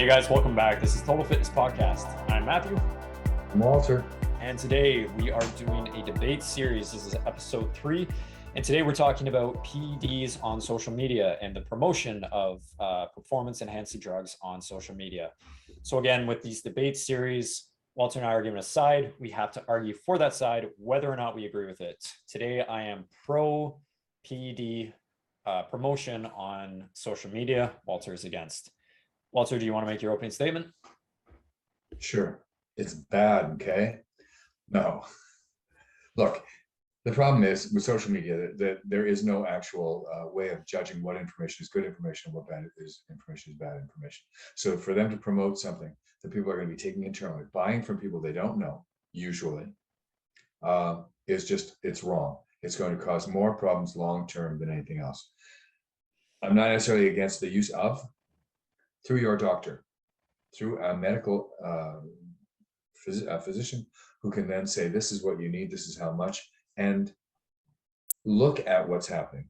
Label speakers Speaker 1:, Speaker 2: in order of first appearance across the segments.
Speaker 1: Hey guys, welcome back. This is Total Fitness Podcast. I'm Matthew.
Speaker 2: I'm Walter.
Speaker 1: And today we are doing a debate series. This is episode 3. And today we're talking about PEDs on social media and the promotion of performance enhancing drugs on social media. So again, with these debate series, Walter and I are given a side. We have to argue for that side, whether or not we agree with it. Today I am pro PED promotion on social media. Walter is against. Walter, do you want to make your opening statement?
Speaker 2: Sure. It's bad, okay? No. Look, the problem is with social media that there is no actual way of judging what information is good information and what bad information is bad information. So for them to promote something that people are going to be taking internally, buying from people they don't know, usually, it's wrong. It's going to cause more problems long-term than anything else. I'm not necessarily against the use of, through your doctor, through a medical physician who can then say, this is what you need, this is how much, and look at what's happening,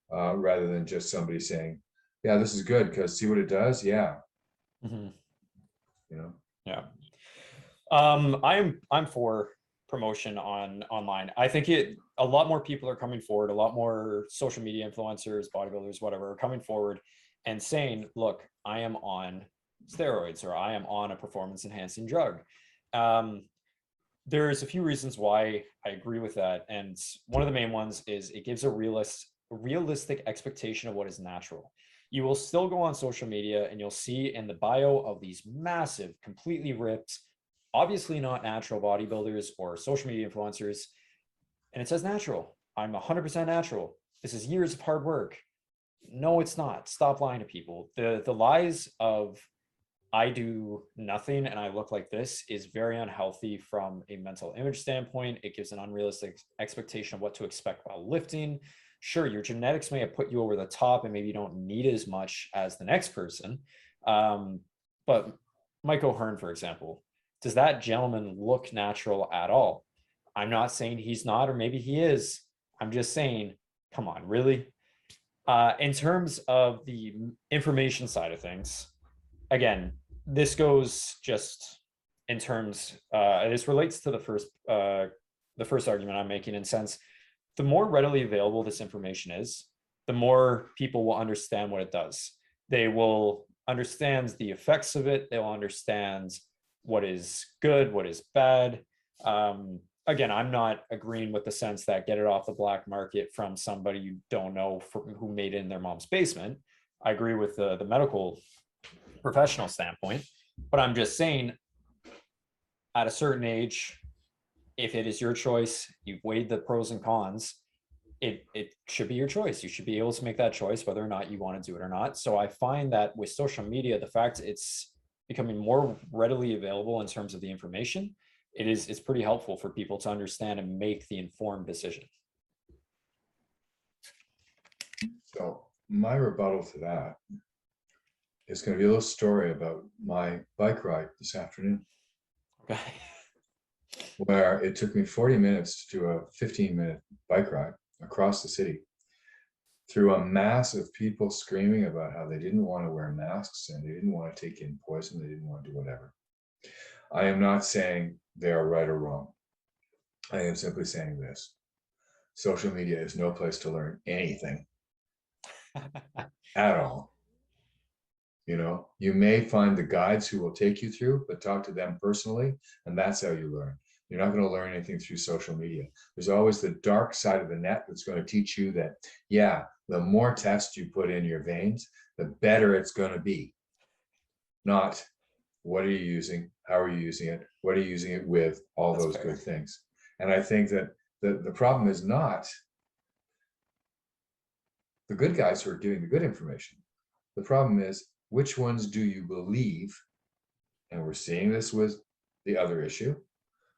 Speaker 2: rather than just somebody saying, yeah, this is good because see what it does. Yeah.
Speaker 1: Mm-hmm.
Speaker 2: You know?
Speaker 1: Yeah. I'm for promotion online. I think a lot more people are coming forward, a lot more social media influencers, bodybuilders, whatever, are coming forward and saying, look, I am on steroids or I am on a performance enhancing drug. There's a few reasons why I agree with that. And one of the main ones is it gives a realistic expectation of what is natural. You will still go on social media and you'll see in the bio of these massive, completely ripped, obviously not natural bodybuilders or social media influencers, and it says natural. I'm 100% natural. This is years of hard work. No, it's not. Stop lying to people. The lies of I do nothing and I look like this is very unhealthy from a mental image standpoint. It gives an unrealistic expectation of what to expect while lifting. Sure, your genetics may have put you over the top and maybe you don't need as much as the next person. But Mike O'Hearn, for example, does that gentleman look natural at all? I'm not saying he's not, or maybe he is. I'm just saying, come on, really? In terms of the information side of things, again, this goes just in terms, this relates to the first argument I'm making, in sense, the more readily available this information is, the more people will understand what it does. They will understand the effects of it. They'll understand what is good, what is bad. Again, I'm not agreeing with the sense that get it off the black market from somebody you don't know who made it in their mom's basement. I agree with the medical professional standpoint, but I'm just saying at a certain age, if it is your choice, you've weighed the pros and cons, it should be your choice. You should be able to make that choice whether or not you want to do it or not. So I find that with social media, the fact it's becoming more readily available in terms of the information, it's pretty helpful for people to understand and make the informed decision.
Speaker 2: So my rebuttal to that is going to be a little story about my bike ride this afternoon.
Speaker 1: Okay.
Speaker 2: Where it took me 40 minutes to do a 15-minute bike ride across the city through a mass of people screaming about how they didn't want to wear masks and they didn't want to take in poison, they didn't want to do whatever. I am not saying they are right or wrong. I am simply saying this. Social media is no place to learn anything at all. You know, you may find the guides who will take you through, but talk to them personally, and that's how you learn. You're not going to learn anything through social media. There's always the dark side of the net that's going to teach you that, yeah, the more tests you put in your veins, the better it's going to be. Not what are you using, how are you using it, what are you using it with, all those good things. And I think that the problem is not the good guys who are giving the good information. The problem is, which ones do you believe? And we're seeing this with the other issue,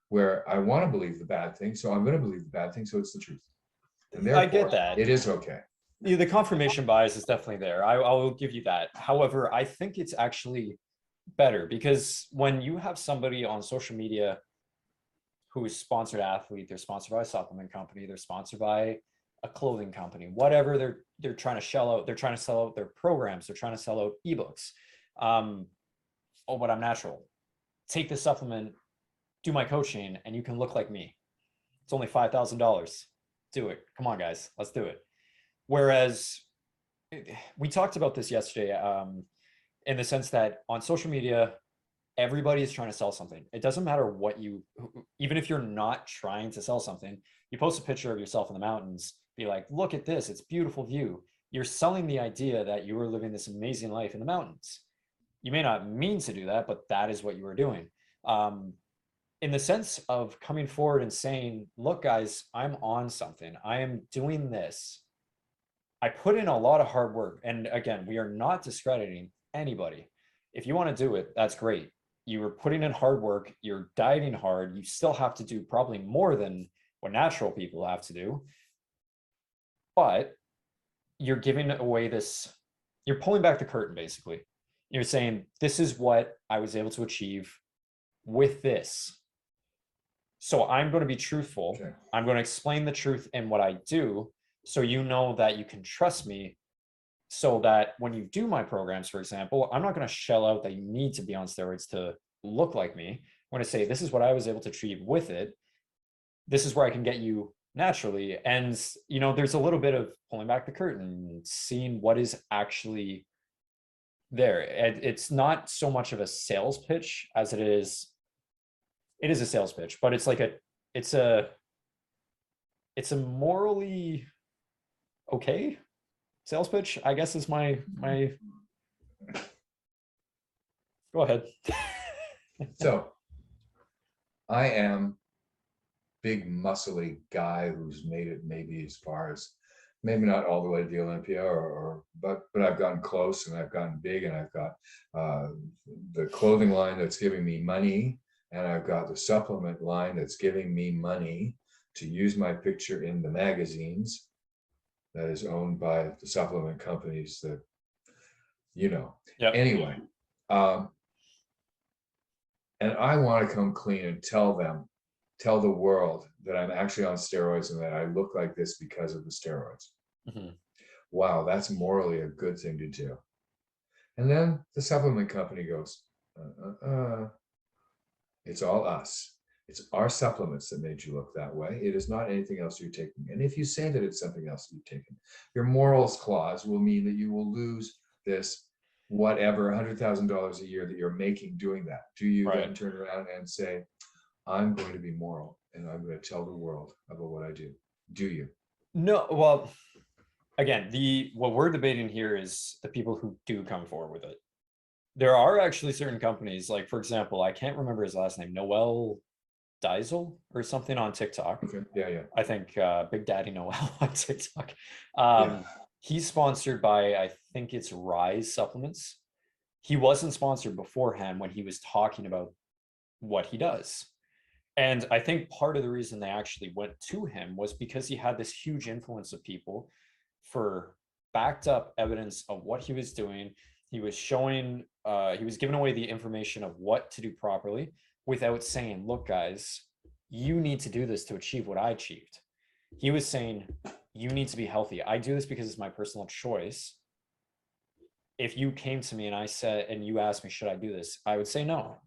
Speaker 2: where I want to believe the bad thing, so I'm going to believe the bad thing, so it's the truth. And therefore,
Speaker 1: I get that.
Speaker 2: It is okay.
Speaker 1: Yeah, the confirmation bias is definitely there. I will give you that. However, I think it's actually better because when you have somebody on social media who is sponsored athlete, they're sponsored by a supplement company, they're sponsored by a clothing company, whatever they're trying to sell out, they're trying to sell out their programs, they're trying to sell out ebooks. oh, but I'm natural. Take this supplement, do my coaching, and you can look like me. It's only $5,000. Do it. Come on, guys, let's do it. Whereas we talked about this yesterday, in the sense that on social media, everybody is trying to sell something. It doesn't matter what you, even if you're not trying to sell something, you post a picture of yourself in the mountains, be like, look at this, it's a beautiful view. You're selling the idea that you are living this amazing life in the mountains. You may not mean to do that, but that is what you are doing. In the sense of coming forward and saying, look, guys, I'm on something. I am doing this. I put in a lot of hard work. And again, we are not discrediting anybody. If you want to do it, that's great. You were putting in hard work, you're dieting hard, you still have to do probably more than what natural people have to do. But you're giving away this, you're pulling back the curtain basically. You're saying, this is what I was able to achieve with this. So I'm going to be truthful.
Speaker 2: Okay.
Speaker 1: I'm going to explain the truth in what I do, so you know that you can trust me, so that when you do my programs, for example, I'm not going to shell out that you need to be on steroids to look like me. I'm going to say, this is what I was able to achieve with it. This is where I can get you naturally. And, you know, there's a little bit of pulling back the curtain, seeing what is actually there. It's not so much of a sales pitch as it is a sales pitch, but it's like it's a morally okay sales pitch, I guess, is my go ahead.
Speaker 2: So I am big muscly guy who's made it maybe as far as, maybe not all the way to the Olympia, but I've gotten close, and I've gotten big, and I've got the clothing line that's giving me money, and I've got the supplement line that's giving me money to use my picture in the magazines that is owned by the supplement companies that, you know.
Speaker 1: Yep.
Speaker 2: Anyway, and I want to come clean and tell the world that I'm actually on steroids and that I look like this because of the steroids.
Speaker 1: Mm-hmm.
Speaker 2: Wow, that's morally a good thing to do. And then the supplement company goes, it's all us. It's our supplements that made you look that way. It is not anything else you're taking. And if you say that it's something else you've taken, your morals clause will mean that you will lose this whatever $100,000 a year that you're making doing that. Do you
Speaker 1: Right.
Speaker 2: then turn around and say, I'm going to be moral and I'm going to tell the world about what I do? Do you?
Speaker 1: No, well, again, what we're debating here is the people who do come forward with it. There are actually certain companies, like, for example, I can't remember his last name, Noel Diesel or something on TikTok.
Speaker 2: Okay. Yeah.
Speaker 1: I think Big Daddy Noel on TikTok.
Speaker 2: Yeah.
Speaker 1: He's sponsored by, I think it's Rise Supplements. He wasn't sponsored beforehand when he was talking about what he does. And I think part of the reason they actually went to him was because he had this huge influence of people for backed up evidence of what he was doing. He was showing, he was giving away the information of what to do properly without saying, look, guys, you need to do this to achieve what I achieved. He was saying, you need to be healthy. I do this because it's my personal choice. If you came to me and I said, and you asked me, should I do this? I would say no.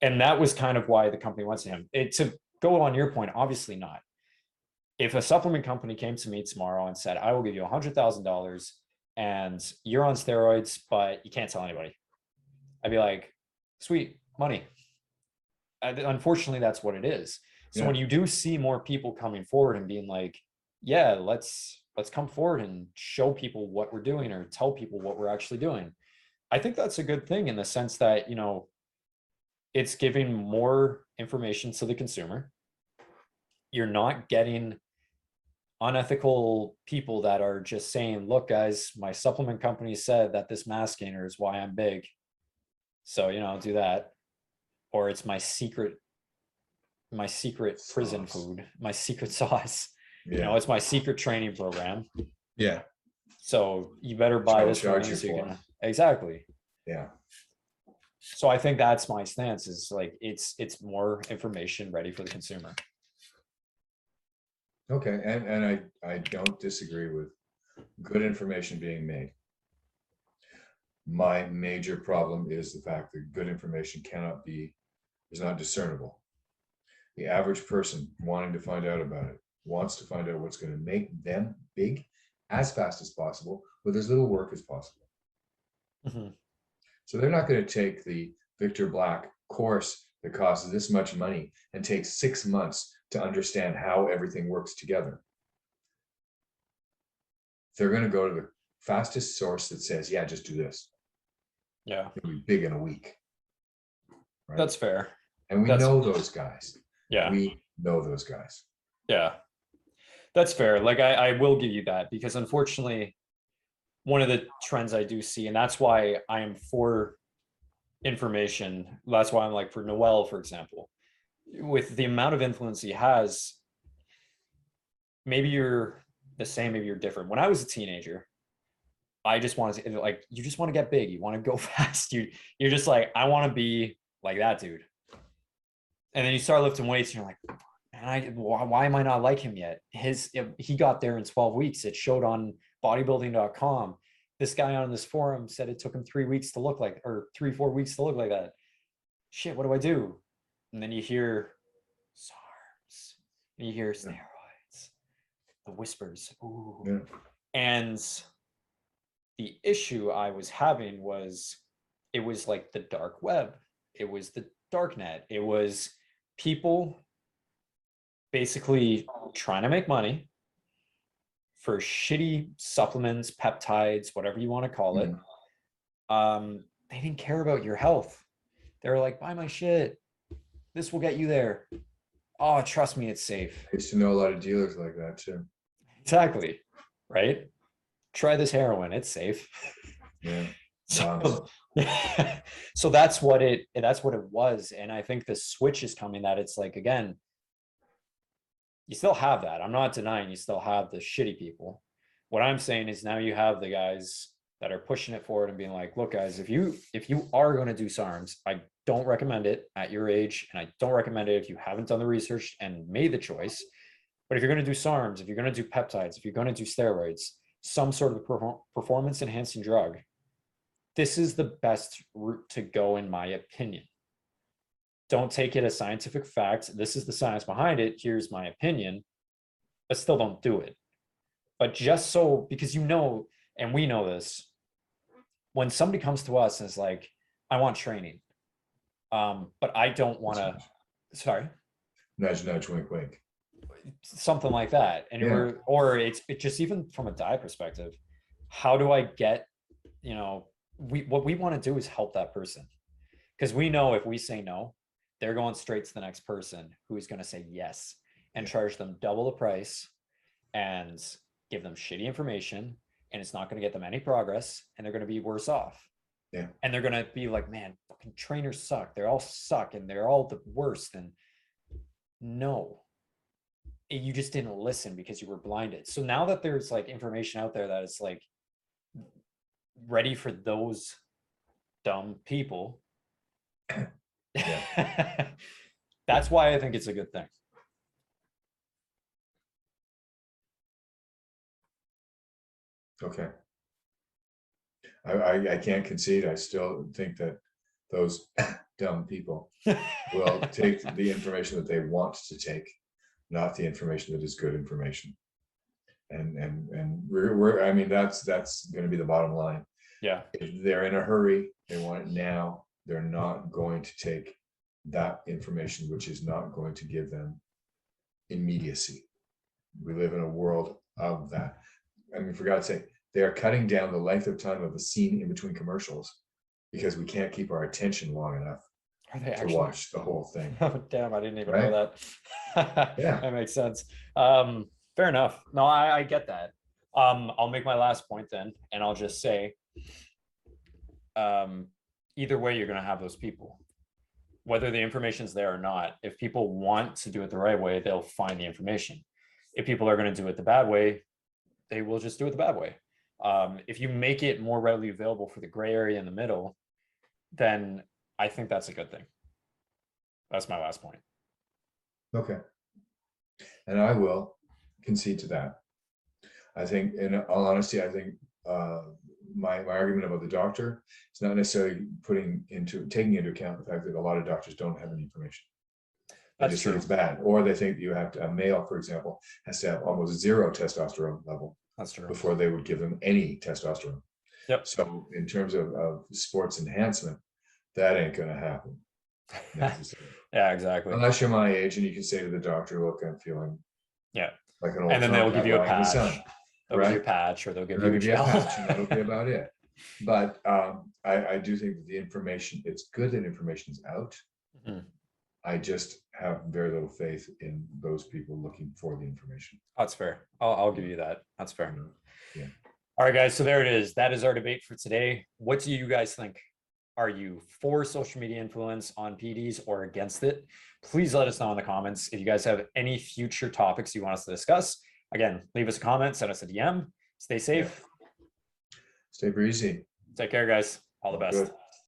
Speaker 1: And that was kind of why the company went to him. To go on your point, obviously not. If a supplement company came to me tomorrow and said, I will give you $100,000 and you're on steroids, but you can't tell anybody, I'd be like, sweet, money. Unfortunately, that's what it is. So when you do see more people coming forward and being like, yeah, let's come forward and show people what we're doing or tell people what we're actually doing, I think that's a good thing in the sense that, you know, it's giving more information to the consumer. You're not getting unethical people that are just saying, look, guys, my supplement company said that this mass gainer is why I'm big, so, you know, do that. Or it's my secret prison food, my secret sauce.
Speaker 2: Yeah.
Speaker 1: You know, it's my secret training program.
Speaker 2: Yeah.
Speaker 1: So you better buy this
Speaker 2: charge
Speaker 1: one
Speaker 2: you
Speaker 1: so you
Speaker 2: for
Speaker 1: can, exactly.
Speaker 2: Yeah.
Speaker 1: So I think that's my stance, is like, it's more information ready for the consumer.
Speaker 2: Okay. And, I, don't disagree with good information being made. My major problem is the fact that good information is not discernible. The average person wanting to find out about it wants to find out what's going to make them big as fast as possible with as little work as possible.
Speaker 1: Mhm.
Speaker 2: So they're not going to take the Victor Black course that costs this much money and takes 6 months to understand how everything works together. They're going to go to the fastest source that says, yeah, just do this.
Speaker 1: Yeah,
Speaker 2: It'll be big in a week. Right.
Speaker 1: that's fair.
Speaker 2: And we
Speaker 1: That's
Speaker 2: know those guys.
Speaker 1: yeah,
Speaker 2: We know those guys.
Speaker 1: yeah, that's fair. Like I will give you that, because unfortunately, one of the trends I do see, and that's why I am for information. That's why I'm like for Noel, for example, with the amount of influence he has. Maybe you're the same, maybe you're different. When I was a teenager, I just wanted to, like, you just want to get big, you want to go fast, you're just like, I want to be like that dude. And then you start lifting weights and you're like, man, why am I not like him yet? He got there in 12 weeks. It showed on bodybuilding.com. This guy on this forum said it took him 3 weeks to look like, or 3 4 weeks to look like that. Shit, what do I do? And then you hear SARMs, and you hear steroids, the whispers. Ooh.
Speaker 2: Yeah.
Speaker 1: And the issue I was having was, it was like the dark web, it was the dark net, it was people basically trying to make money for shitty supplements, peptides, whatever you want to call it. They didn't care about your health. They were like, buy my shit, this will get you there. Oh, trust me, it's safe.
Speaker 2: I used to know a lot of dealers like that too.
Speaker 1: Exactly. Right. Try this heroin, it's safe.
Speaker 2: Yeah.
Speaker 1: So, so that's what it was. And I think the switch is coming, that it's like, again, you still have that. I'm not denying you still have the shitty people. What I'm saying is now you have the guys that are pushing it forward and being like, look, guys, if you are going to do SARMs, I don't recommend it at your age, and I don't recommend it if you haven't done the research and made the choice. But if you're going to do SARMs, if you're going to do peptides, if you're going to do steroids, some sort of performance enhancing drug, this is the best route to go, in my opinion. Don't take it as scientific fact. This is the science behind it. Here's my opinion, but still don't do it. But just so, because you know, and we know this, when somebody comes to us and is like, I want training, but I don't want to, sorry,
Speaker 2: Nudge, nudge, wink, wink.
Speaker 1: something like that. And
Speaker 2: Yeah.
Speaker 1: or it's just even from a diet perspective, how do I get, what we want to do is help that person, because we know if we say no, they're going straight to the next person who's going to say yes and charge them double the price and give them shitty information, and it's not going to get them any progress, and they're going to be worse off.
Speaker 2: Yeah.
Speaker 1: And they're going to be like, man, fucking trainers suck, they're all suck, and they're all the worst. And no, you just didn't listen because you were blinded. So now that there's like information out there that is like ready for those dumb people, that's why I think it's a good thing.
Speaker 2: Okay. I can't concede. I still think that those dumb people will take the information that they want to take, not the information that is good information. And we're I mean, that's going to be the bottom line.
Speaker 1: Yeah.
Speaker 2: If they're in a hurry, they want it now, they're not going to take that information, which is not going to give them immediacy. We live in a world of that. I mean, for God's sake, they are cutting down the length of time of a scene in between commercials because we can't keep our attention long enough to watch the whole thing.
Speaker 1: Oh, damn, I didn't even know that.
Speaker 2: Yeah.
Speaker 1: That makes sense. Fair enough. No, I get that. I'll make my last point then, and I'll just say, either way, you're going to have those people, whether the information's there or not. If people want to do it the right way, they'll find the information. If people are going to do it the bad way, they will just do it the bad way. If you make it more readily available for the gray area in the middle, then I think that's a good thing. That's my last point.
Speaker 2: Okay. And I will concede to that. I think, in all honesty, I think my argument about the doctor is not necessarily taking into account the fact that a lot of doctors don't have any information. They
Speaker 1: That's
Speaker 2: just think
Speaker 1: true.
Speaker 2: it's bad, or they think you have to, a male, for example, has to have almost zero testosterone level
Speaker 1: That's true.
Speaker 2: before they would give them any testosterone.
Speaker 1: Yep.
Speaker 2: So in terms of sports enhancement, that ain't going to happen necessarily.
Speaker 1: Yeah, exactly.
Speaker 2: Unless you're my age and you can say to the doctor, look, I'm feeling
Speaker 1: Yeah.
Speaker 2: like an old
Speaker 1: And then they'll give
Speaker 2: tomcat
Speaker 1: you a
Speaker 2: lying in the
Speaker 1: patch.
Speaker 2: sun.
Speaker 1: They'll give you a
Speaker 2: Right?
Speaker 1: patch, or they'll give
Speaker 2: They'll
Speaker 1: you a
Speaker 2: give you a
Speaker 1: gel.
Speaker 2: patch, and that'll be about it. But I do think that the information, it's good that information is out.
Speaker 1: Mhm.
Speaker 2: I just have very little faith in those people looking for the information.
Speaker 1: That's fair. I'll give you that. That's fair.
Speaker 2: Yeah.
Speaker 1: All right, guys. So there it is. That is our debate for today. What do you guys think? Are you for social media influence on PEDs or against it? Please let us know in the comments. If you guys have any future topics you want us to discuss, again, leave us a comment, send us a DM. Stay safe.
Speaker 2: Stay breezy.
Speaker 1: Take care, guys. All the best.
Speaker 2: Good.